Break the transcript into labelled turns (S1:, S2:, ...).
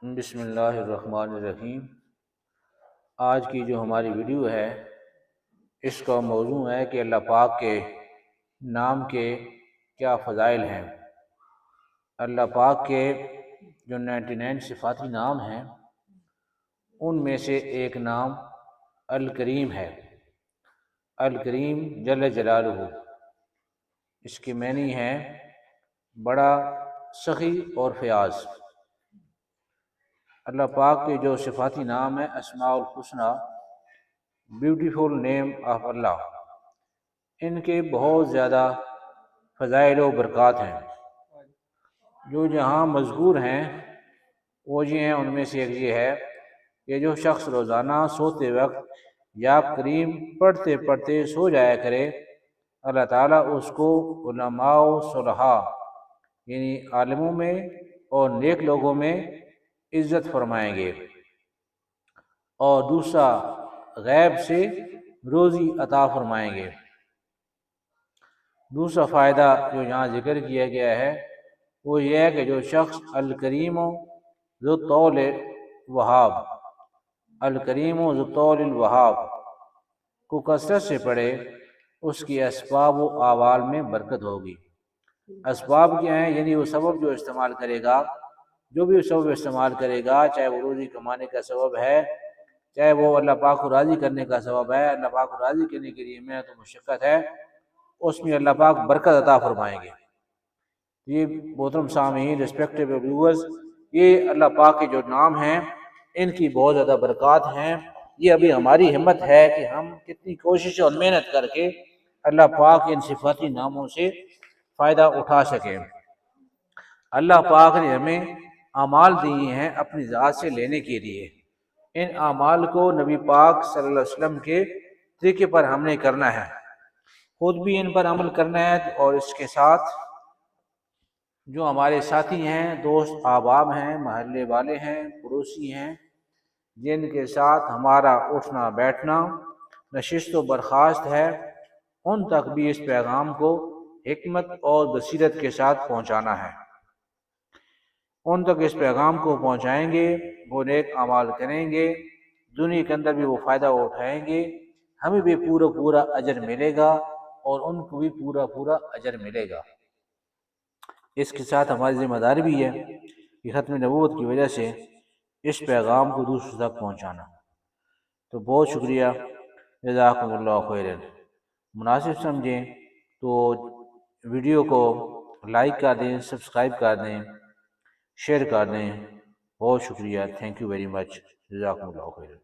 S1: بسم اللہ الرحمن الرحیم۔ آج کی جو ہماری ویڈیو ہے اس کا موضوع ہے کہ اللہ پاک کے نام کے کیا فضائل ہیں۔ اللہ پاک کے جو 99 صفاتی نام ہیں ان میں سے ایک نام الکریم ہے۔ الکریم جل جلالہ، اس کی معنی ہے بڑا سخی اور فیاض۔ اللہ پاک کے جو صفاتی نام ہیں اسماء الحسنی، بیوٹیفل نیم آف اللہ، ان کے بہت زیادہ فضائل و برکات ہیں۔ جو جہاں مذکور ہیں وہ یہ ہیں، ان میں سے ایک یہ ہے کہ جو شخص روزانہ سوتے وقت یا کریم پڑھتے پڑھتے سو جایا کرے، اللہ تعالیٰ اس کو علماء و صلحاء یعنی عالموں میں اور نیک لوگوں میں عزت فرمائیں گے، اور دوسرا غیب سے روزی عطا فرمائیں گے۔ دوسرا فائدہ جو یہاں ذکر کیا گیا ہے وہ یہ ہے کہ جو شخص الکریم ذو طول وہاب، الکریم ذو طول الوہاب کو کثرت سے پڑھے، اس کی اسباب و اعوال میں برکت ہوگی۔ اسباب کیا ہیں؟ یعنی وہ سبب جو استعمال کرے گا، جو بھی سبب استعمال کرے گا، چاہے وہ روزی کمانے کا سبب ہے، چاہے وہ اللہ پاک کو راضی کرنے کا سبب ہے، اللہ پاک کو راضی کرنے کے لیے محنت و مشقت ہے، اس میں اللہ پاک برکت عطا فرمائیں گے۔ یہ محترم سامعین، ریسپیکٹیبل ویورز، یہ اللہ پاک کے جو نام ہیں ان کی بہت زیادہ برکات ہیں۔ یہ ابھی ہماری ہمت ہے کہ ہم کتنی کوشش اور محنت کر کے اللہ پاک ان صفاتی ناموں سے فائدہ اٹھا سکیں۔ اللہ پاک نے ہمیں اعمال دیے ہیں اپنی ذات سے لینے کے لیے۔ ان اعمال کو نبی پاک صلی اللہ علیہ وسلم کے طریقے پر ہم نے کرنا ہے، خود بھی ان پر عمل کرنا ہے، اور اس کے ساتھ جو ہمارے ساتھی ہیں، دوست احباب ہیں، محلے والے ہیں، پڑوسی ہیں، جن کے ساتھ ہمارا اٹھنا بیٹھنا نشست و برخاست ہے، ان تک بھی اس پیغام کو حکمت اور بصیرت کے ساتھ پہنچانا ہے۔ ان تک اس پیغام کو پہنچائیں گے، وہ نیک اعمال کریں گے، دنیا کے اندر بھی وہ فائدہ اٹھائیں گے، ہمیں بھی پورا اجر ملے گا اور ان کو بھی پورا اجر ملے گا۔ اس کے ساتھ ہماری ذمہ داری بھی ہے کہ ختم نبوت کی وجہ سے اس پیغام کو دوسروں تک پہنچانا۔ تو بہت شکریہ، جزاکم اللہ خیرا۔ مناسب سمجھیں تو ویڈیو کو لائک کر دیں، سبسکرائب کر دیں، شیئر کر دیں۔ بہت شکریہ، تھینک یو ویری مچ، جزاکم اللہ خیرا۔